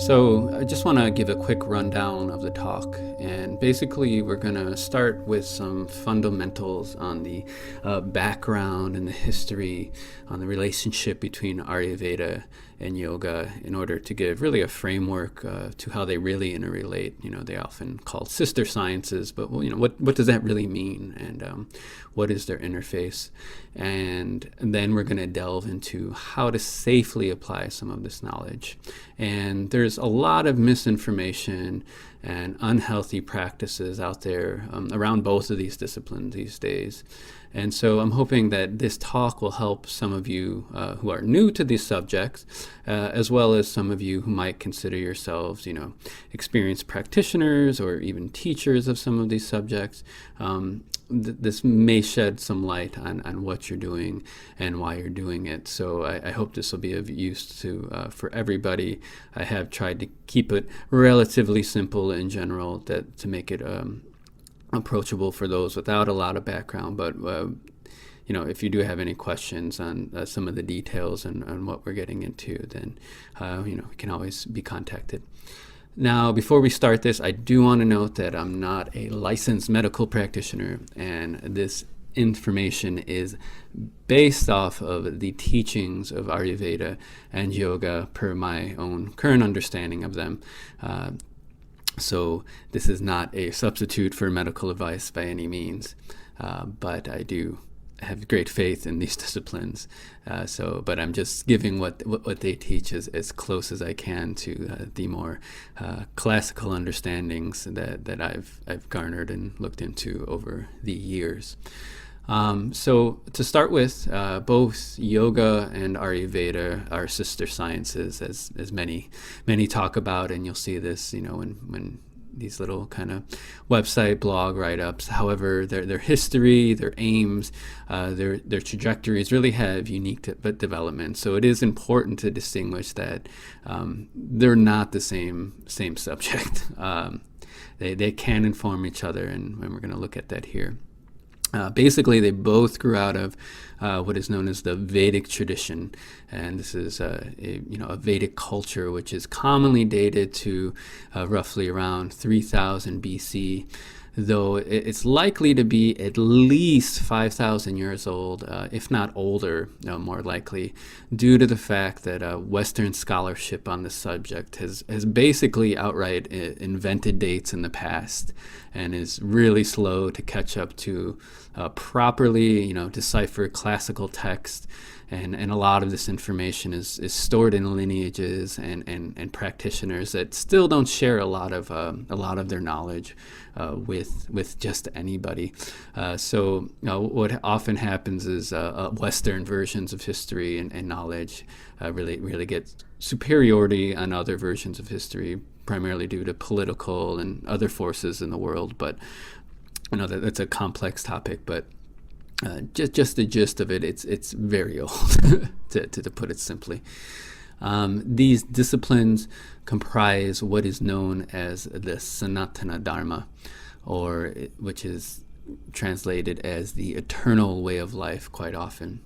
So, I just want to give a quick rundown of the talk. And basically, we're going to start with some fundamentals on the background and the history, on the relationship between Ayurveda and yoga, in order to give really a framework to how they really interrelate. They often called sister sciences, but what does that really mean? And what is their interface? And then we're going to delve into how to safely apply some of this knowledge. And there's a lot of misinformation and unhealthy practices out there around both of these disciplines these days. And so I'm hoping that this talk will help some of you who are new to these subjects, as well as some of you who might consider yourselves, experienced practitioners or even teachers of some of these subjects. This may shed some light on what you're doing and why you're doing it. So I hope this will be of use for everybody. I have tried to keep it relatively simple in general, to make it approachable for those without a lot of background. But if you do have any questions on some of the details and what we're getting into, then you can always be contacted. Now, before we start this, I do want to note that I'm not a licensed medical practitioner, and this information is based off of the teachings of Ayurveda and yoga per my own current understanding of them. So this is not a substitute for medical advice by any means, but I do have great faith in these disciplines. But I'm just giving what they teach as close as I can to the more classical understandings that I've garnered and looked into over the years. So to start with, both yoga and Ayurveda are sister sciences, as many talk about, and you'll see this, when these little kind of website blog write-ups. However, their history, their aims, their trajectories really have unique development. So it is important to distinguish that they're not the same subject. They can inform each other, and we're going to look at that here. Basically, they both grew out of what is known as the Vedic tradition, and this is a Vedic culture which is commonly dated to roughly around 3000 BC, though it's likely to be at least 5,000 years old, if not older, more likely, due to the fact that Western scholarship on the subject has basically outright invented dates in the past and is really slow to catch up to properly, decipher classical text. And a lot of this information is stored in lineages and practitioners that still don't share a lot of their knowledge with just anybody. So what often happens is Western versions of history and knowledge really get superiority on other versions of history, primarily due to political and other forces in the world. But I know that's a complex topic, but just the gist of it, it's very old, to put it simply. These disciplines comprise what is known as the Sanatana Dharma, which is translated as the eternal way of life quite often.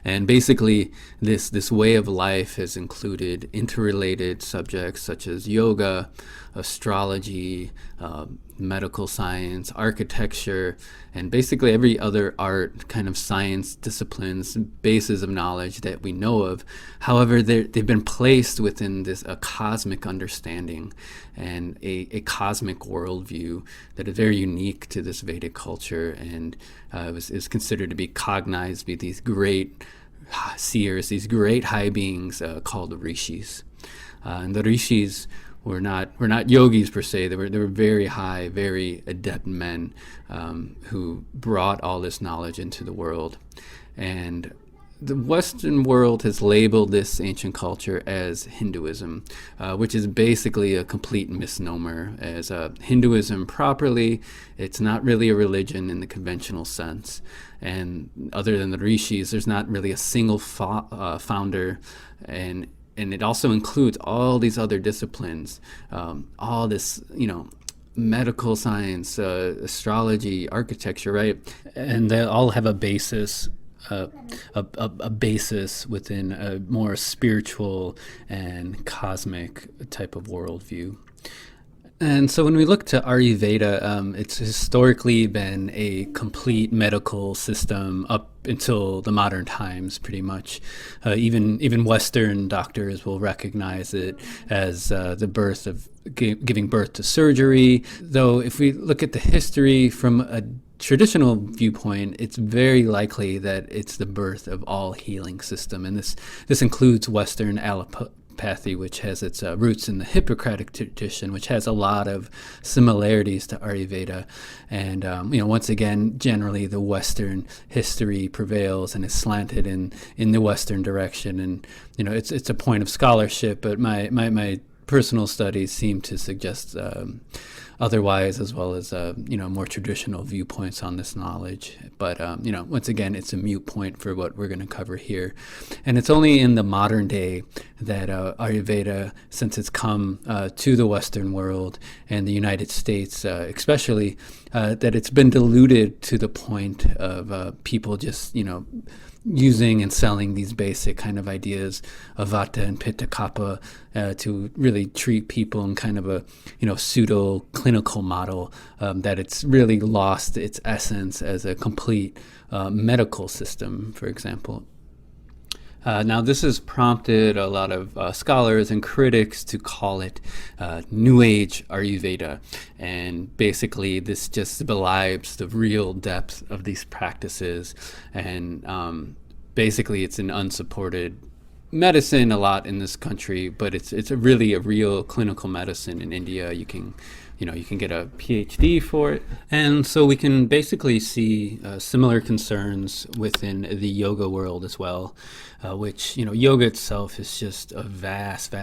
And basically, this way of life has included interrelated subjects such as yoga, astrology, medical science, architecture, and basically every other art kind of science disciplines, bases of knowledge that we know of. However, they've been placed within a cosmic understanding and a cosmic worldview that is very unique to this Vedic culture, and is considered to be cognized by these great seers, these great high beings called the rishis. And the rishis were not yogis per se. They were very high, very adept men who brought all this knowledge into the world. And the Western world has labeled this ancient culture as Hinduism, which is basically a complete misnomer. As Hinduism properly, it's not really a religion in the conventional sense. And other than the rishis, there's not really a single founder, and it also includes all these other disciplines, all this, medical science, astrology, architecture, right? And they all have a basis a basis within a more spiritual and cosmic type of worldview. And so when we look to Ayurveda, it's historically been a complete medical system up until the modern times, pretty much. Even Western doctors will recognize it as the birth of giving birth to surgery. Though if we look at the history from a traditional viewpoint, it's very likely that it's the birth of all healing system. And this includes Western allopathy, which has its roots in the Hippocratic tradition, which has a lot of similarities to Ayurveda. And once again, generally the Western history prevails and is slanted in the Western direction. And it's a point of scholarship, but my personal studies seem to suggest otherwise, as well as more traditional viewpoints on this knowledge. But once again, it's a moot point for what we're going to cover here. And it's only in the modern day that Ayurveda, since it's come to the Western world and the United States especially, that it's been diluted to the point of people just using and selling these basic kind of ideas of Vata and Pitta Kapha to really treat people in kind of a pseudo clinical model, that it's really lost its essence as a complete medical system, for example. Now, this has prompted a lot of scholars and critics to call it New Age Ayurveda. And basically, this just belies the real depth of these practices. And basically, it's an unsupported medicine a lot in this country, but it's really a real clinical medicine in India. You can get a PhD for it. And so we can basically see similar concerns within the yoga world as well, which, yoga itself is just a vast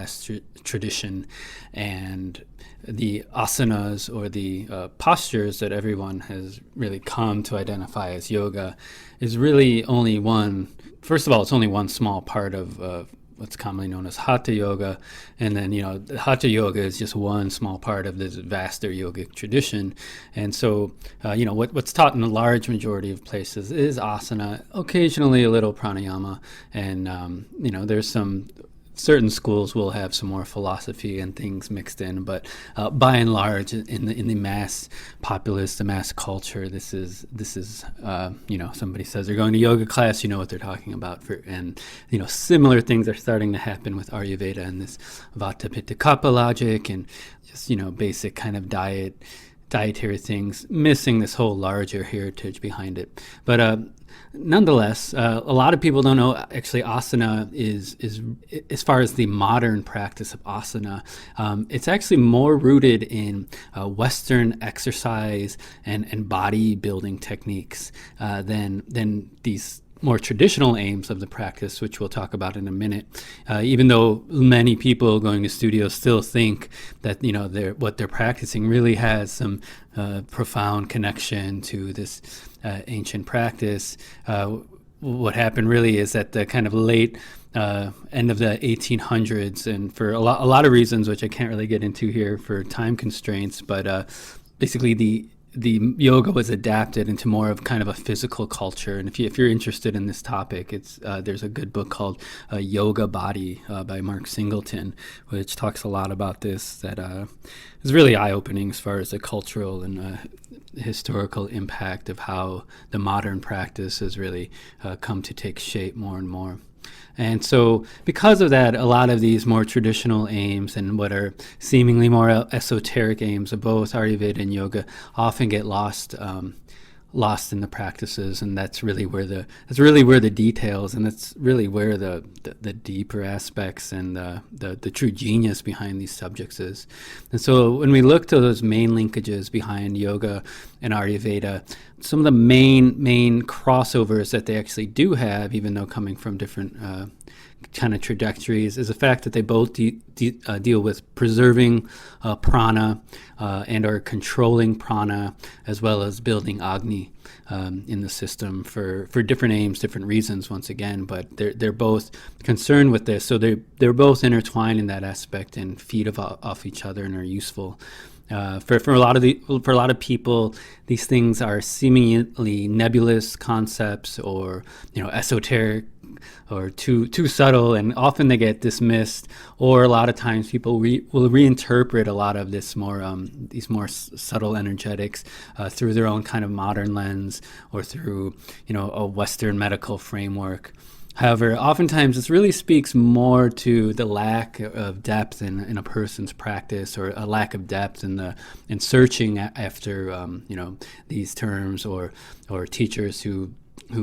tradition. And the asanas, or the postures that everyone has really come to identify as yoga, is really only one. First of all, it's only one small part of what's commonly known as Hatha Yoga. And then, Hatha Yoga is just one small part of this vaster yogic tradition. And so, what's taught in the large majority of places is asana, occasionally a little pranayama. And, there's some certain schools will have some more philosophy and things mixed in, but by and large, in the mass populace, the mass culture, this is somebody says they're going to yoga class, you know what they're talking about. And similar things are starting to happen with Ayurveda and this Vata Pitta Kapha logic, and just basic kind of dietary things, missing this whole larger heritage behind it. But nonetheless, a lot of people don't know actually asana is as far as the modern practice of asana, it's actually more rooted in Western exercise and body building techniques than these more traditional aims of the practice, which we'll talk about in a minute. Even though many people going to studios still think that what they're practicing really has some profound connection to this ancient practice. What happened really is that the kind of late end of the 1800s, and for a lot of reasons which I can't really get into here for time constraints, but basically the yoga was adapted into more of kind of a physical culture. And if you're interested in this topic, there's a good book called Yoga Body by Mark Singleton, which talks a lot about this, that is really eye-opening as far as the cultural and historical impact of how the modern practice has really come to take shape more and more. And so because of that, a lot of these more traditional aims and what are seemingly more esoteric aims of both Ayurveda and yoga often get lost in the practices, and that's really where the details, and that's really where the deeper aspects and the true genius behind these subjects is. And so when we look to those main linkages behind yoga and Ayurveda, some of the main crossovers that they actually do have, even though coming from different kind of trajectories, is the fact that they both deal with preserving prana and are controlling prana, as well as building agni in the system for different aims, different reasons once again, but they're both concerned with this. So they're both intertwined in that aspect and feed off each other and are useful. For a lot of people, these things are seemingly nebulous concepts, or esoteric, or too subtle, and often they get dismissed. Or a lot of times people will reinterpret a lot of these more subtle energetics through their own kind of modern lens, or through a Western medical framework. However, oftentimes this really speaks more to the lack of depth in a person's practice, or a lack of depth in searching after these terms, or teachers who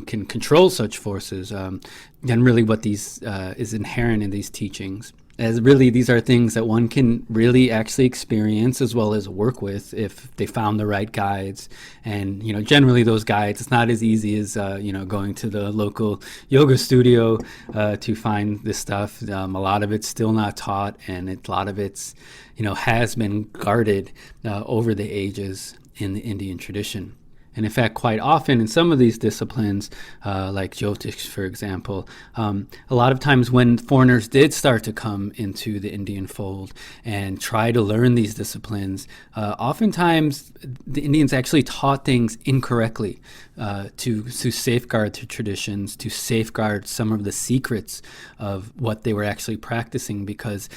can control such forces, and really what these is inherent in these teachings. As really, these are things that one can really actually experience as well as work with if they found the right guides. And generally those guides, it's not as easy as going to the local yoga studio to find this stuff. A lot of it's still not taught, and a lot of it's has been guarded over the ages in the Indian tradition. And in fact, quite often in some of these disciplines, like Jyotish, for example, a lot of times when foreigners did start to come into the Indian fold and try to learn these disciplines, oftentimes the Indians actually taught things incorrectly to safeguard their traditions, to safeguard some of the secrets of what they were actually practicing, because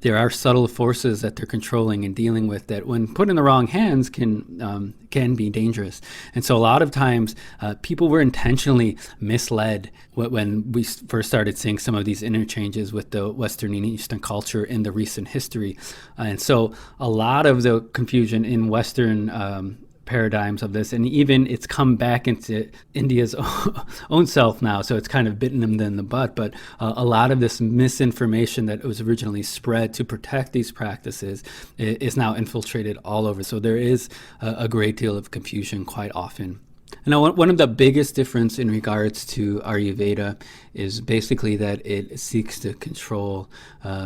there are subtle forces that they're controlling and dealing with that, when put in the wrong hands, can be dangerous. And so a lot of times people were intentionally misled when we first started seeing some of these interchanges with the Western and Eastern culture in the recent history. And so a lot of the confusion in Western paradigms of this, and even it's come back into India's own self now, so it's kind of bitten them in the butt. But a lot of this misinformation that was originally spread to protect these practices is now infiltrated all over. So there is a great deal of confusion quite often. Now, one of the biggest difference in regards to Ayurveda is basically that it seeks to control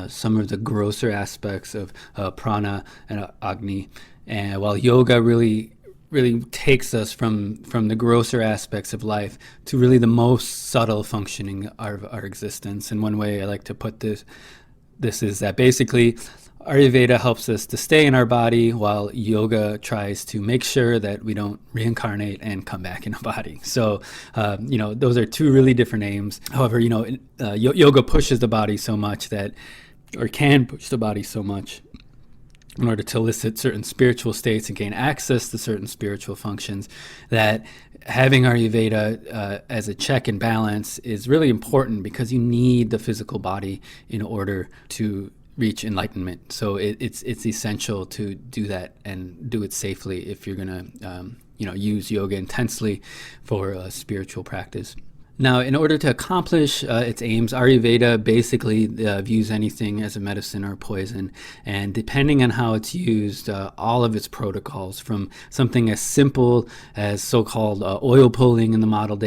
some of the grosser aspects of prana and Agni, and while yoga really takes us from the grosser aspects of life to really the most subtle functioning of our existence. And one way I like to put this is that basically Ayurveda helps us to stay in our body, while yoga tries to make sure that we don't reincarnate and come back in a body. So, those are two really different aims. However, yoga pushes the body so much or can push the body so much in order to elicit certain spiritual states and gain access to certain spiritual functions, that having Ayurveda as a check and balance is really important, because you need the physical body in order to reach enlightenment. So it's essential to do that, and do it safely if you're going to use yoga intensely for a spiritual practice. Now, in order to accomplish its aims, Ayurveda basically views anything as a medicine or poison, and depending on how it's used, all of its protocols, from something as simple as so-called oil pulling in the modern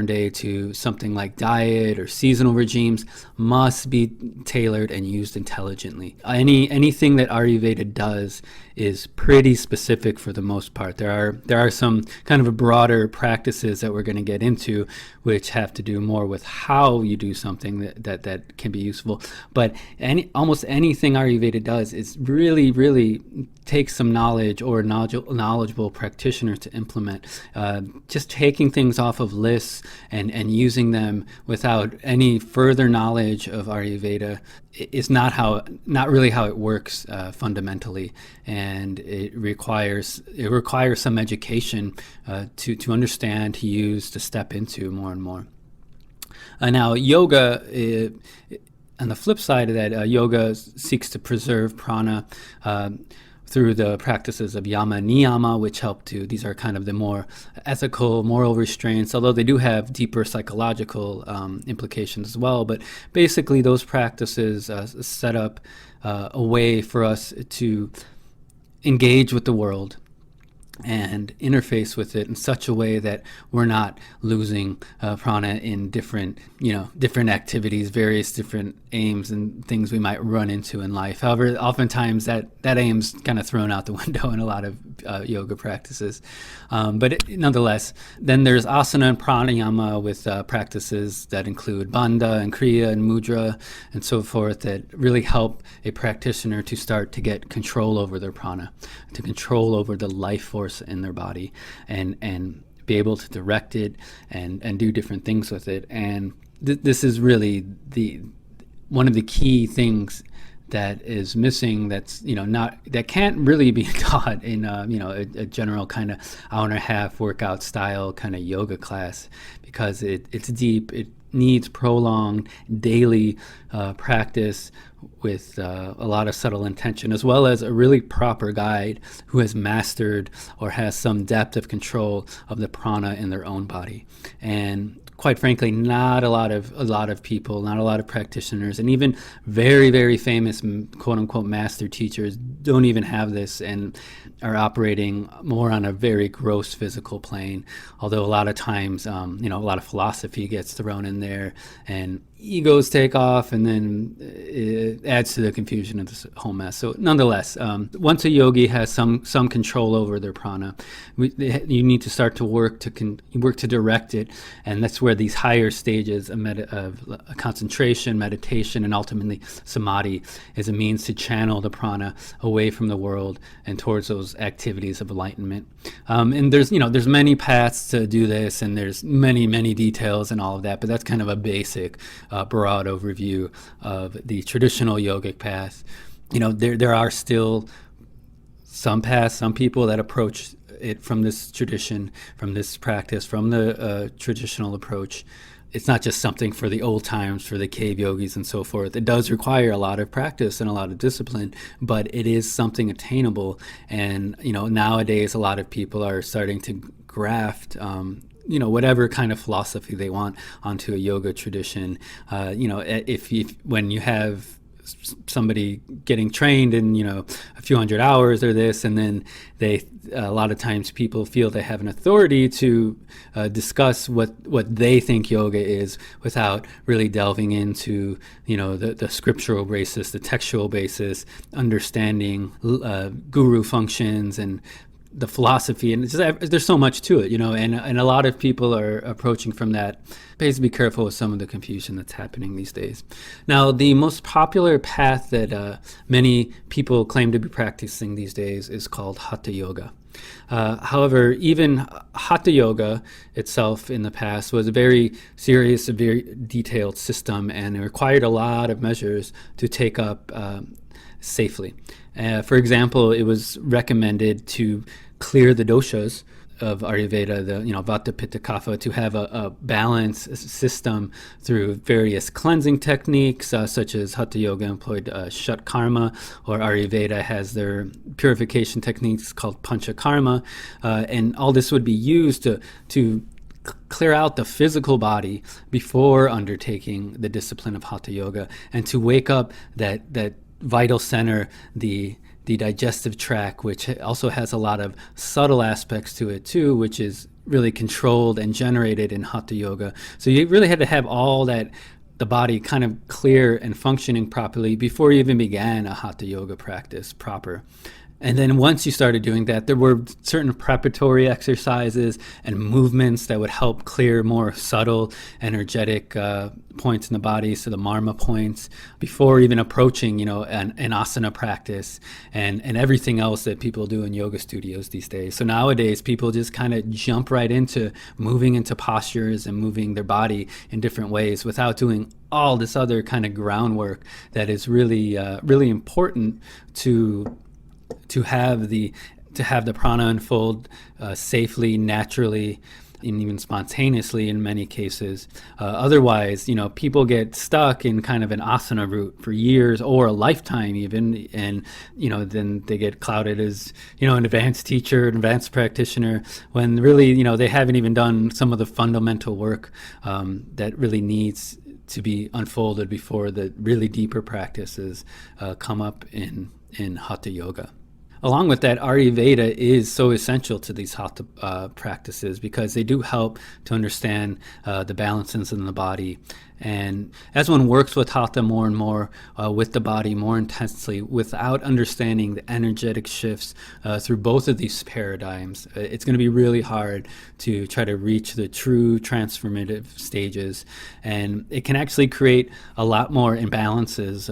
day, to something like diet or seasonal regimes, must be tailored and used intelligently. Anything that Ayurveda does is pretty specific for the most part. There are some kind of broader practices that we're going to get into, which have to do more with how you do something that can be useful. But almost anything Ayurveda does is really takes some knowledge or knowledgeable practitioner to implement. Just taking things off of lists and using them without any further knowledge of Ayurveda is not really how it works fundamentally, and it requires some education to understand, to use, to step into more and more. Now, yoga, on the flip side of that, yoga seeks to preserve prana through the practices of yama and niyama, which these are kind of the more ethical, moral restraints, although they do have deeper psychological implications as well. But basically those practices set up a way for us to engage with the world and interface with it in such a way that we're not losing prana in different activities, various different aims and things we might run into in life. However, oftentimes that aim's kind of thrown out the window in a lot of yoga practices. Nonetheless, then there's asana and pranayama with practices that include bandha and kriya and mudra and so forth that really help a practitioner to start to get control over their prana, to control over the life force in their body, and be able to direct it and do different things with it. And this is really one of the key things that is missing, that can't really be taught in a general kind of hour and a half workout style kind of yoga class, because it's deep. It needs prolonged daily practice with a lot of subtle intention, as well as a really proper guide who has mastered or has some depth of control of the prana in their own body. And quite frankly, not a lot of people, not a lot of practitioners, and even very, very famous quote-unquote master teachers don't even have this and are operating more on a very gross physical plane. Although a lot of times, a lot of philosophy gets thrown in there, and egos take off, and then it adds to the confusion of this whole mess. So nonetheless, once a yogi has some control over their prana, you need to start to work to direct it, and that's where these higher stages of concentration, meditation, and ultimately samadhi is a means to channel the prana away from the world and towards those activities of enlightenment. And there's many paths to do this, and there's many details and all of that, but that's kind of a basic broad overview of the traditional yogic path. There are still some paths, some people that approach it from this tradition, from this practice, from the traditional approach. It's not just something for the old times, for the cave yogis and so forth. It does require a lot of practice and a lot of discipline, but it is something attainable. And nowadays a lot of people are starting to graft whatever kind of philosophy they want onto a yoga tradition. When you have somebody getting trained in a few hundred hours or this, and then a lot of times people feel they have an authority to discuss what they think yoga is without really delving into the scriptural basis, the textual basis, understanding guru functions and the philosophy, and there's so much to it, and a lot of people are approaching from that. Please be careful with some of the confusion that's happening these days. Now, the most popular path that many people claim to be practicing these days is called Hatha Yoga. However, even Hatha Yoga itself in the past was a very serious, a very detailed system, and it required a lot of measures to take up safely. For example, it was recommended to clear the doshas of Ayurveda, the Vata, Pitta, Kapha, to have a balanced system through various cleansing techniques, such as Hatha Yoga employed Shat Karma, or Ayurveda has their purification techniques called Pancha Karma, and all this would be used to clear out the physical body before undertaking the discipline of Hatha Yoga, and to wake up that vital center, the digestive tract, which also has a lot of subtle aspects to it too, which is really controlled and generated in Hatha Yoga. So you really had to have all that, the body kind of clear and functioning properly before you even began a Hatha Yoga practice proper. And then once you started doing that, there were certain preparatory exercises and movements that would help clear more subtle, energetic points in the body, so the marma points, before even approaching, an asana practice and everything else that people do in yoga studios these days. So nowadays, people just kind of jump right into moving into postures and moving their body in different ways without doing all this other kind of groundwork that is really, really important to have the prana unfold safely, naturally, and even spontaneously in many cases. Otherwise, people get stuck in kind of an asana route for years or a lifetime even, and then they get clouded as an advanced teacher, an advanced practitioner, when really they haven't even done some of the fundamental work that really needs to be unfolded before the really deeper practices come up in Hatha Yoga. Along with that, Ayurveda is so essential to these hatha practices because they do help to understand the balances in the body. And as one works with hatha more and more, with the body more intensely, without understanding the energetic shifts through both of these paradigms, it's going to be really hard to try to reach the true transformative stages. And it can actually create a lot more imbalances,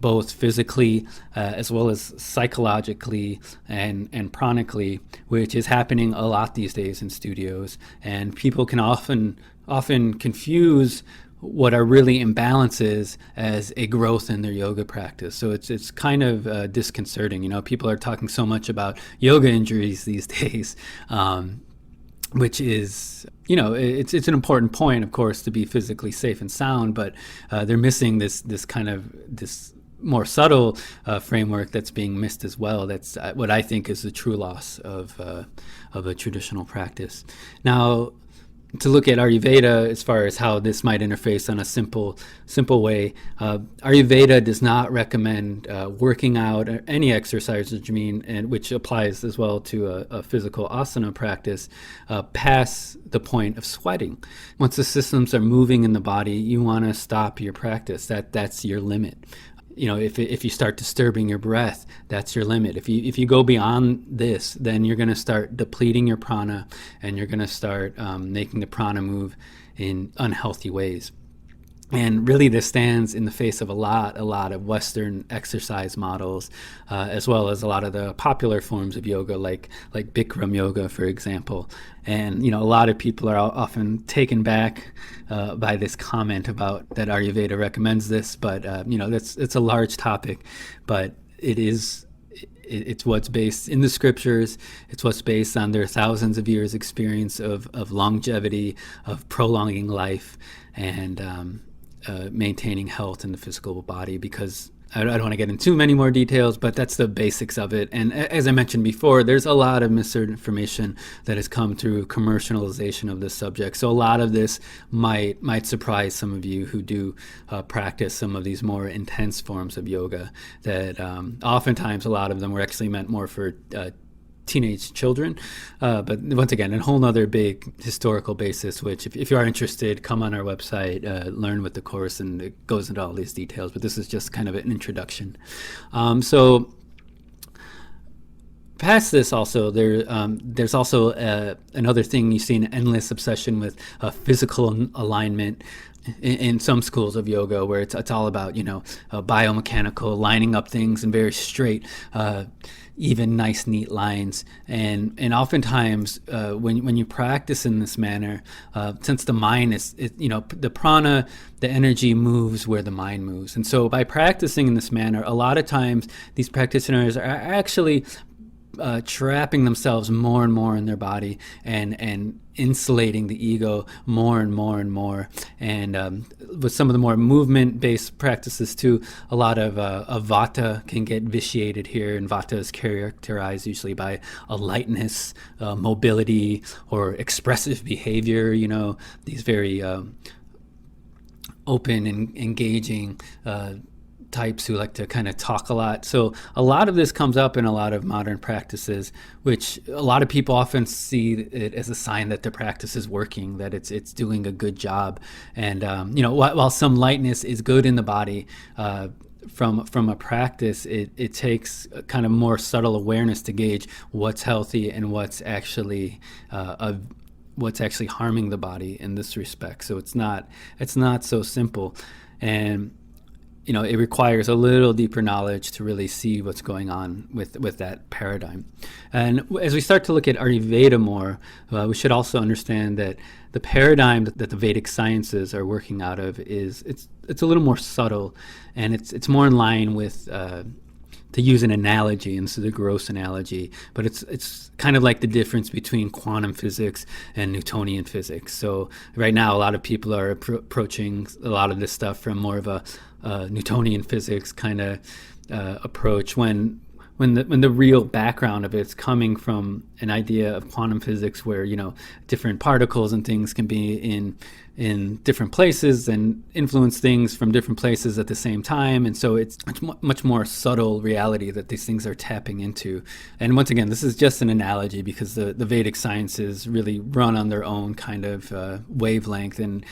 both physically as well as psychologically and chronically, which is happening a lot these days in studios. And people can often confuse what are really imbalances as a growth in their yoga practice. So it's kind of disconcerting. You know, people are talking so much about yoga injuries these days, which is, you know, it's an important point, of course, to be physically safe and sound, but they're missing this more subtle framework that's being missed as well. That's what I think is the true loss of a traditional practice. Now, to look at Ayurveda as far as how this might interface on a simple way, Ayurveda does not recommend working out or any exercise regime, and which applies as well to a physical asana practice, past the point of sweating. Once the systems are moving in the body, you want to stop your practice. That's your limit. You know, if you start disturbing your breath, that's your limit. If you go beyond this, then you're going to start depleting your prana, and you're going to start making the prana move in unhealthy ways. And really, this stands in the face of a lot of Western exercise models, as well as a lot of the popular forms of yoga, like Bikram yoga, for example. And, you know, a lot of people are often taken back by this comment about that Ayurveda recommends this, but, you know, it's a large topic, but it's what's based in the scriptures. It's what's based on their thousands of years experience of longevity, of prolonging life, and maintaining health in the physical body, because I don't want to get into too many more details, but that's the basics of it. And as I mentioned before, there's a lot of misinformation that has come through commercialization of this subject. So a lot of this might surprise some of you who do practice some of these more intense forms of yoga, that oftentimes a lot of them were actually meant more for teenage children, but once again, a whole nother big historical basis, which if you are interested, come on our website, learn with the course, and it goes into all these details, but this is just kind of an introduction. So past this also, there's also another thing you see, an endless obsession with physical alignment in some schools of yoga, where it's all about, you know, biomechanical, lining up things in very straight, even nice, neat lines. And oftentimes when you practice in this manner, since the mind is, you know, the prana, the energy moves where the mind moves. And so by practicing in this manner, a lot of times these practitioners are actually trapping themselves more and more in their body, and insulating the ego more and more and more. And with some of the more movement-based practices too, a lot of vata can get vitiated here, and vata is characterized usually by a lightness, mobility, or expressive behavior, you know, these very open and engaging types who like to kind of talk a lot. So a lot of this comes up in a lot of modern practices, which a lot of people often see it as a sign that the practice is working, that it's doing a good job. And you know, while some lightness is good in the body, from a practice, it takes a kind of more subtle awareness to gauge what's healthy and what's actually harming the body in this respect. So it's not so simple. And you know, it requires a little deeper knowledge to really see what's going on with that paradigm. And as we start to look at Ayurveda more, we should also understand that the paradigm that the Vedic sciences are working out of it's a little more subtle, and it's more in line with, to use an analogy, and this is a gross analogy, but it's kind of like the difference between quantum physics and Newtonian physics. So right now, a lot of people are approaching a lot of this stuff from more of a Newtonian physics kind of approach, when when the real background of it's coming from an idea of quantum physics where, different particles and things can be in different places and influence things from different places at the same time. And so it's much more subtle reality that these things are tapping into. And once again, this is just an analogy because the Vedic sciences really run on their own kind of wavelength. And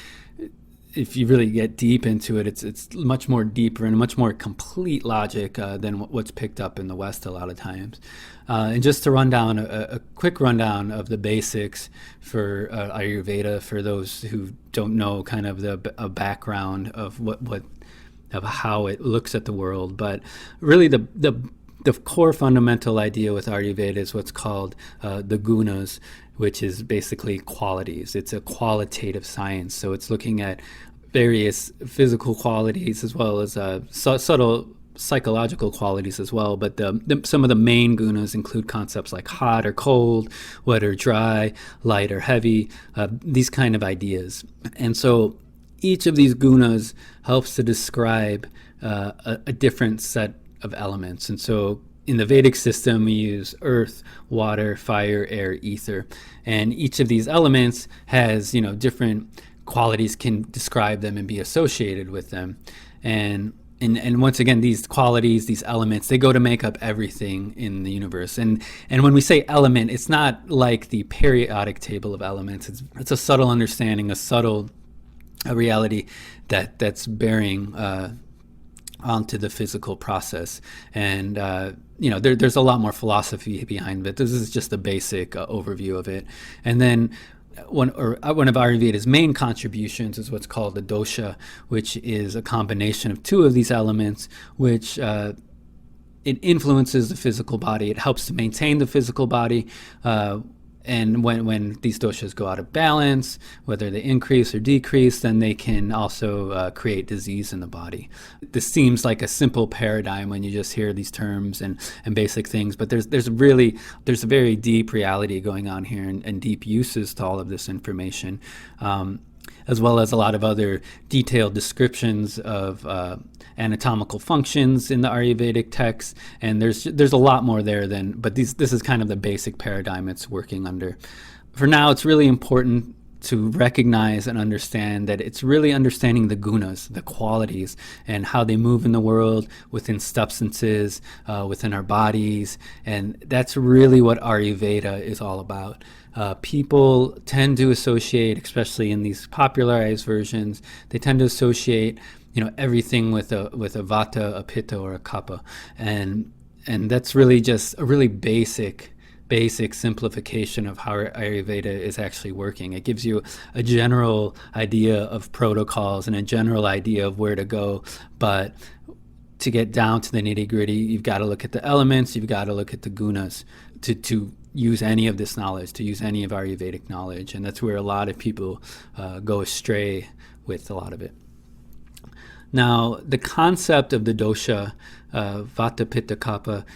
if you really get deep into it, it's much more deeper and much more complete logic than what's picked up in the West a lot of times. And just to run down a quick rundown of the basics for Ayurveda, for those who don't know kind of the background of of how it looks at the world. But really the core fundamental idea with Ayurveda is what's called the gunas, which is basically qualities. It's a qualitative science. So it's looking at various physical qualities as well as subtle psychological qualities as well. But some of the main gunas include concepts like hot or cold, wet or dry, light or heavy, these kind of ideas. And so each of these gunas helps to describe a different set of elements. And so in the Vedic system, we use earth, water, fire, air, ether. And each of these elements has, different qualities, can describe them and be associated with them. And once again, these qualities, these elements, they go to make up everything in the universe. And when we say element, it's not like the periodic table of elements. It's a subtle understanding, a subtle reality that's bearing onto the physical process. And there's a lot more philosophy behind it. This is just a basic overview of it. And then one of Ayurveda's main contributions is what's called the dosha, which is a combination of two of these elements, which it influences the physical body. It helps to maintain the physical body. And when these doshas go out of balance, whether they increase or decrease, then they can also create disease in the body. This seems like a simple paradigm when you just hear these terms and basic things, but there's a very deep reality going on here and deep uses to all of this information, as well as a lot of other detailed descriptions of anatomical functions in the Ayurvedic texts, and there's a lot more there but this is kind of the basic paradigm it's working under. For now, it's really important to recognize and understand that it's really understanding the gunas, the qualities, and how they move in the world, within substances, within our bodies, and that's really what Ayurveda is all about. People tend to associate, especially in these popularized versions, they tend to associate everything with a vata, a pitta, or a kapha, and that's really just a really basic simplification of how Ayurveda is actually working. It gives you a general idea of protocols and a general idea of where to go, but to get down to the nitty-gritty, you've got to look at the elements, you've got to look at the gunas to use any of this knowledge, to use any of Ayurvedic knowledge, and that's where a lot of people go astray with a lot of it. Now, the concept of the dosha, vata, pitta, kapha,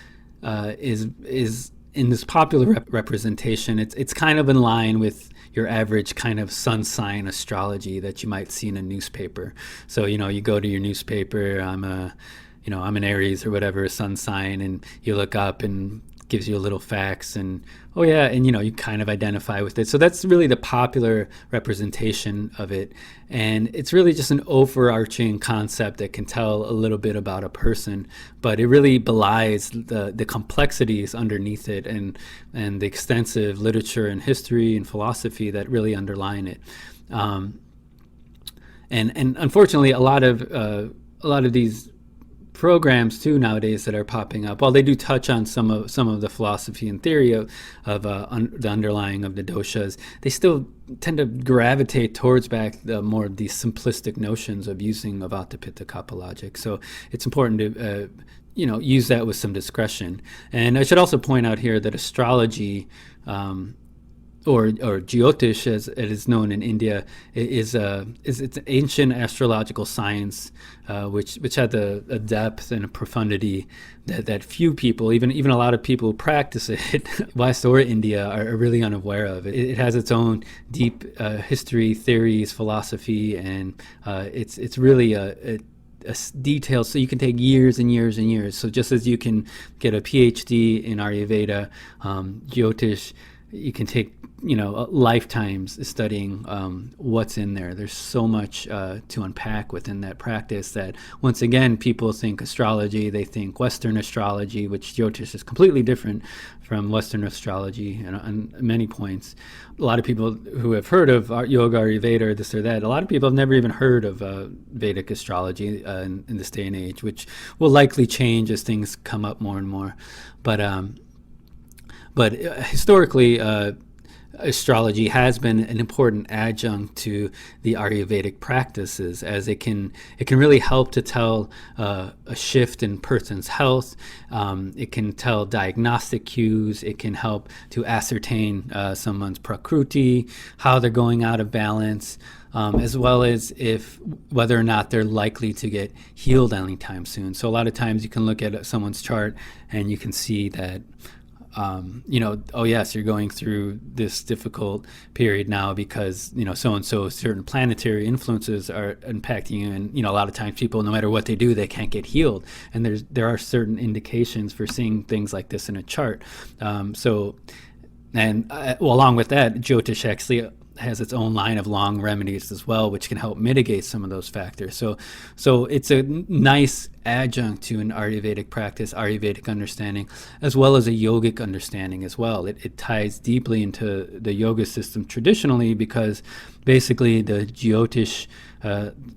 is in this popular representation. It's kind of in line with your average kind of sun sign astrology that you might see in a newspaper. So you go to your newspaper. I'm an Aries or whatever, sun sign, and you look up and gives you a little facts, and you kind of identify with it. So that's really the popular representation of it, and it's really just an overarching concept that can tell a little bit about a person, but it really belies the complexities underneath it and the extensive literature and history and philosophy that really underline it. And unfortunately, a lot of these programs too nowadays that are popping up, while they do touch on some of the philosophy and theory of the underlying of the doshas, they still tend to gravitate towards back more of these simplistic notions of using vata, pitta, kapha logic. So it's important to use that with some discretion. And I should also point out here that astrology, or Jyotish, as it is known in India, it's an ancient astrological science, which had a depth and a profundity that few people, even a lot of people who practice it, West or India, are really unaware of. It has its own deep history, theories, philosophy, and it's really a details, so you can take years and years and years. So just as you can get a PhD in Ayurveda, Jyotish, you can take lifetimes studying what's in there. There's so much to unpack within that practice that, once again, people think astrology, they think Western astrology, which Jyotish is completely different from Western astrology on many points. A lot of people who have heard of yoga, Ayurveda, or this or that, a lot of people have never even heard of Vedic astrology in this day and age, which will likely change as things come up more and more. But historically, astrology has been an important adjunct to the Ayurvedic practices, as it can really help to tell a shift in person's health. It can tell diagnostic cues. It can help to ascertain someone's prakruti, how they're going out of balance, as well as whether or not they're likely to get healed anytime soon. So a lot of times you can look at someone's chart and you can see that oh yes, you're going through this difficult period now because so-and-so, certain planetary influences are impacting you, and a lot of times people, no matter what they do, they can't get healed, and there are certain indications for seeing things like this in a chart. Along with that, Jyotish actually has its own line of long remedies as well, which can help mitigate some of those factors. So it's a nice adjunct to an Ayurvedic practice, Ayurvedic understanding, as well as a yogic understanding as well. It ties deeply into the yoga system traditionally, because basically the Jyotish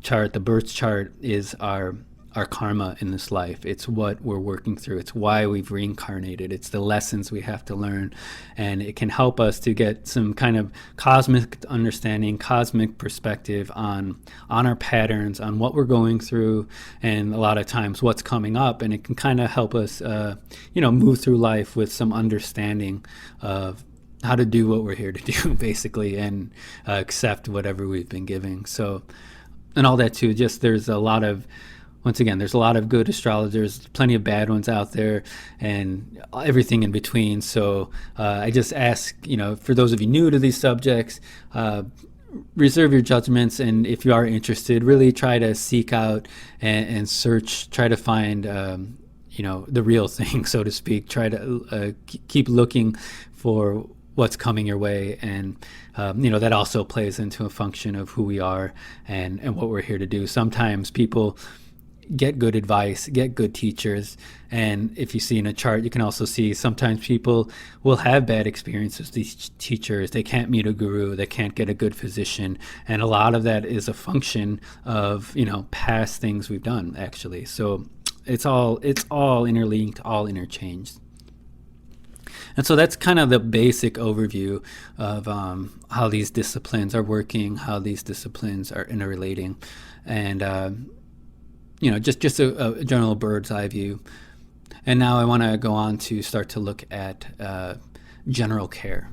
chart, the birth chart, is our karma in this life. It's what we're working through. It's why we've reincarnated. It's the lessons we have to learn, and it can help us to get some kind of cosmic understanding, cosmic perspective on our patterns, on what we're going through, and a lot of times what's coming up. And it can kind of help us move through life with some understanding of how to do what we're here to do, basically, and accept whatever we've been giving. So, and all that too, there's a lot of good astrologers, plenty of bad ones out there, and everything in between. So I just ask, for those of you new to these subjects, reserve your judgments, and if you are interested, really try to seek out and search, try to find the real thing, so to speak. Try to keep looking for what's coming your way, and that also plays into a function of who we are and what we're here to do. Sometimes people get good advice, get good teachers, and if you see in a chart, you can also see sometimes people will have bad experiences with these teachers. They can't meet a guru, they can't get a good physician, and a lot of that is a function of past things we've done, actually. So it's all interlinked, all interchanged. And so that's kind of the basic overview of how these disciplines are working, how these disciplines are interrelating, and just a general bird's eye view. And now I want to go on to start to look at general care.